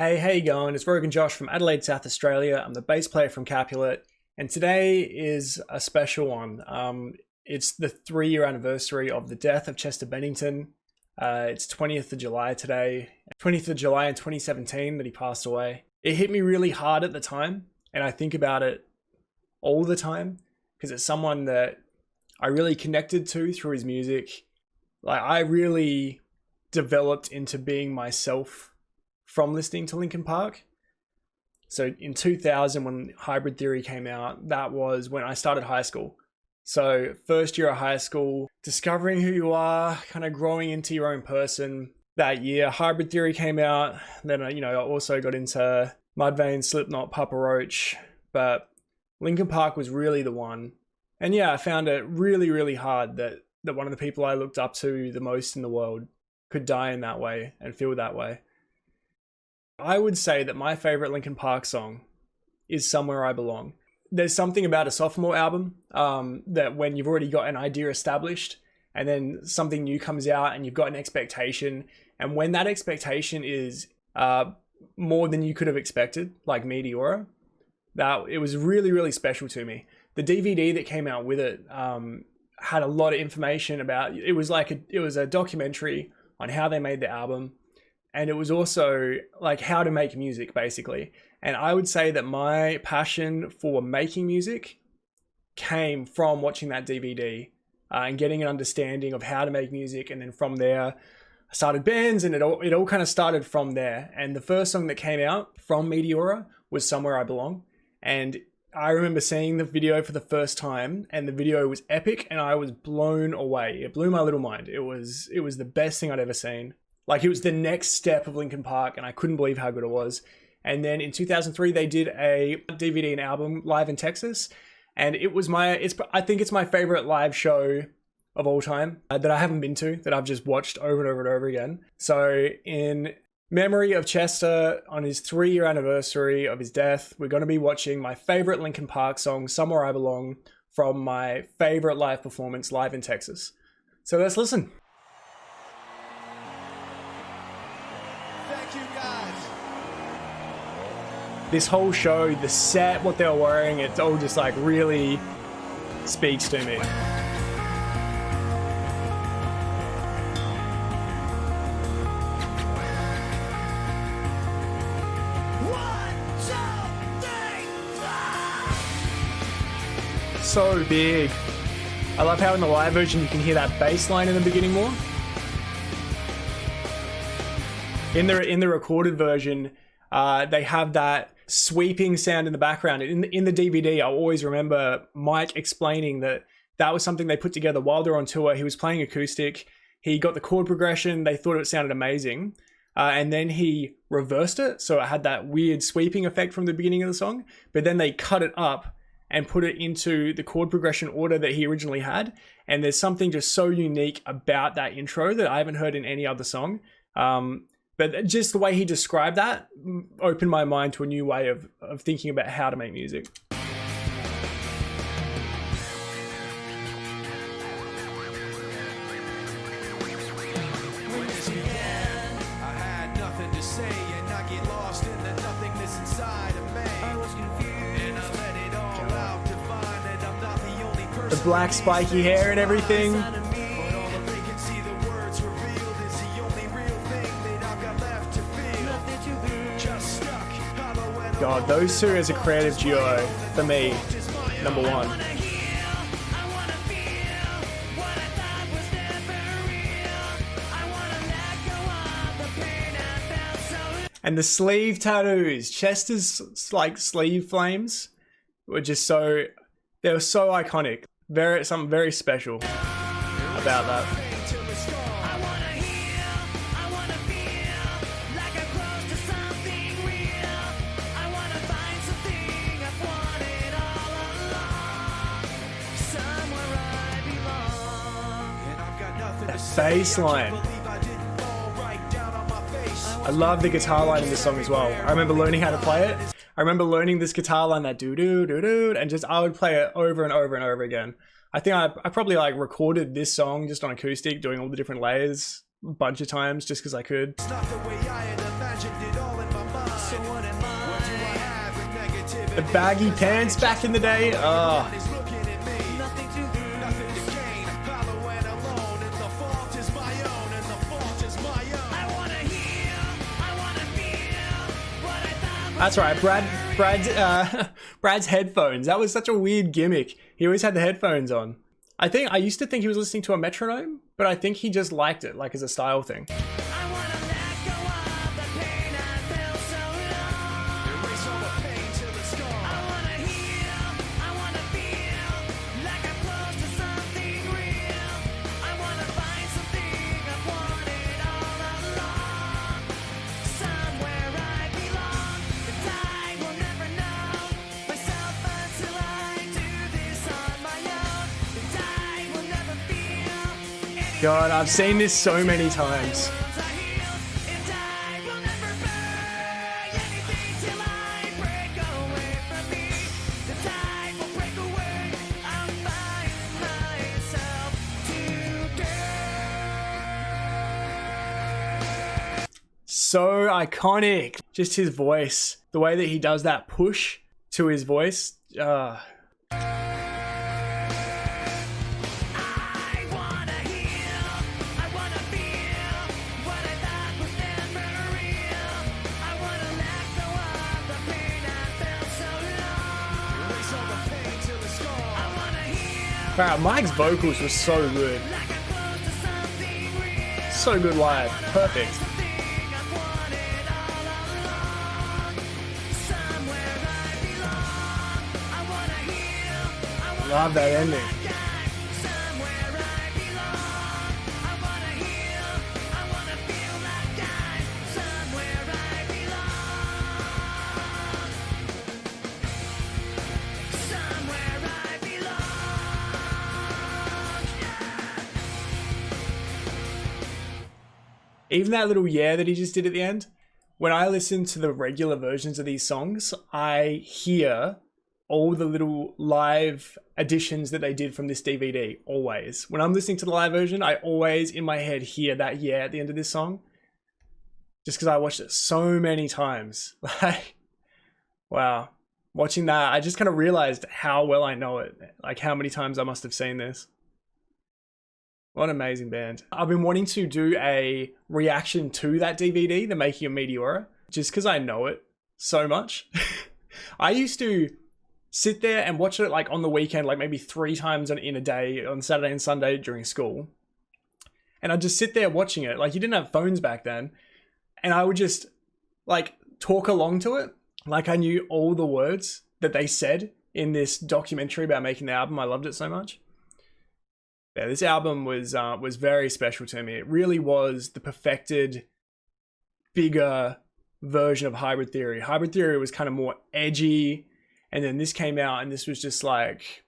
Hey, how you going? It's Rogan Josh from Adelaide, South Australia. I'm the bass player from Capulet, and today is a special one. It's the 3-year anniversary of the death of Chester Bennington. It's 20th of July today, 20th of July in 2017 that he passed away. It hit me really hard at the time, and I think about it all the time because it's someone that I really connected to through his music. Like, I really developed into being myself from listening to Linkin Park. So in 2000, when Hybrid Theory came out, that was when I started high school. So first year of high school, discovering who you are, kind of growing into your own person. That year, Hybrid Theory came out. Then, I also got into Mudvayne, Slipknot, Papa Roach, but Linkin Park was really the one. And yeah, I found it really, really hard that one of the people I looked up to the most in the world could die in that way and feel that way. I would say that my favorite Linkin Park song is Somewhere I Belong. There's something about a sophomore album that when you've already got an idea established and then something new comes out and you've got an expectation, and when that expectation is more than you could have expected, like Meteora, that it was really, really special to me. The DVD that came out with it had a lot of information about it. Was a documentary on how they made the album. And it was also like how to make music, basically. And I would say that my passion for making music came from watching that DVD and getting an understanding of how to make music. And then from there, I started bands, and it all kind of started from there. And the first song that came out from Meteora was Somewhere I Belong. And I remember seeing the video for the first time, and the video was epic, and I was blown away. It blew my little mind. It was the best thing I'd ever seen. Like, it was the next step of Linkin Park, and I couldn't believe how good it was. And then in 2003, they did a DVD and album live in Texas, and it was I think it's my favorite live show of all time that I haven't been to, that I've just watched over and over and over again. So in memory of Chester, on his 3-year anniversary of his death, we're going to be watching my favorite Linkin Park song, Somewhere I Belong, from my favorite live performance live in Texas. So let's listen. This whole show, the set, what they were wearing, it's all just like really speaks to me. So big. I love how in the live version you can hear that bass line in the beginning more. In the recorded version, they have that sweeping sound in the background. In the DVD, I always remember Mike explaining that was something they put together while they were on tour. He was playing acoustic. He got the chord progression. They thought it sounded amazing. And then he reversed it, so it had that weird sweeping effect from the beginning of the song. But then they cut it up and put it into the chord progression order that he originally had. And there's something just so unique about that intro that I haven't heard in any other song. But just the way he described that opened my mind to a new way of thinking about how to make music. The black spiky hair and everything. God, those two as a creative duo, for me, number one. And the sleeve tattoos, Chester's like sleeve flames were just they were so iconic. Something very special about that. Bass line. I love the guitar line in this song as well. I remember learning how to play it. I remember learning this guitar line, that doo doo doo doo, and I would play it over and over and over again. I think I probably like recorded this song just on acoustic, doing all the different layers a bunch of times just because I could. The baggy pants back in the day. Oh. That's right, Brad's headphones. That was such a weird gimmick. He always had the headphones on. I used to think he was listening to a metronome, but I think he just liked it, like as a style thing. God, I've seen this so many times. So iconic. Just his voice. The way that he does that push to his voice. Wow, Mike's vocals were so good. So good live. Perfect. Love that ending. Even that little yeah that he just did at the end, when I listen to the regular versions of these songs, I hear all the little live additions that they did from this DVD, always. When I'm listening to the live version, I always, in my head, hear that yeah at the end of this song. Just because I watched it so many times. Like, wow. Watching that, I just kind of realized how well I know it. Like, how many times I must have seen this. What an amazing band. I've been wanting to do a reaction to that DVD, The Making of Meteora, just because I know it so much. I used to sit there and watch it like on the weekend, like maybe 3 times in a day, on Saturday and Sunday during school. And I'd just sit there watching it. Like, you didn't have phones back then. And I would just like talk along to it. Like I knew all the words that they said in this documentary about making the album. I loved it so much. Yeah, this album was very special to me. It really was the perfected, bigger version of Hybrid Theory. Hybrid Theory was kind of more edgy, and then this came out, and this was just like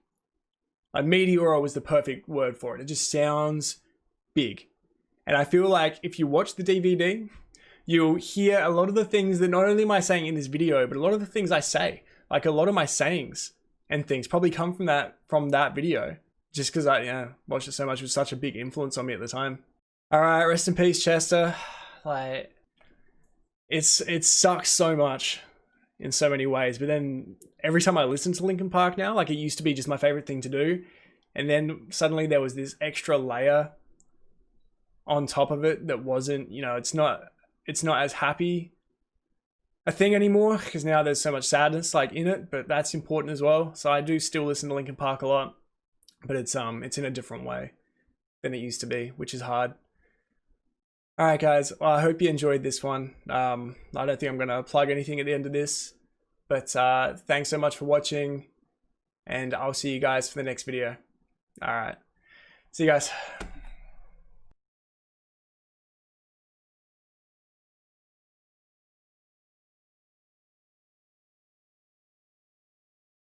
Meteora was the perfect word for it. It just sounds big. And I feel like if you watch the DVD, you'll hear a lot of the things that not only am I saying in this video, but a lot of the things I say. Like a lot of my sayings and things probably come from that video. Just because I watched it so much. It was such a big influence on me at the time. All right, rest in peace, Chester. Like, it sucks so much in so many ways. But then every time I listen to Linkin Park now, like it used to be just my favorite thing to do. And then suddenly there was this extra layer on top of it that wasn't, it's not as happy a thing anymore because now there's so much sadness like in it, but that's important as well. So I do still listen to Linkin Park a lot. But it's in a different way than it used to be, which is hard. All right, guys. Well, I hope you enjoyed this one. I don't think I'm going to plug anything at the end of this. But thanks so much for watching. And I'll see you guys for the next video. All right. See you guys.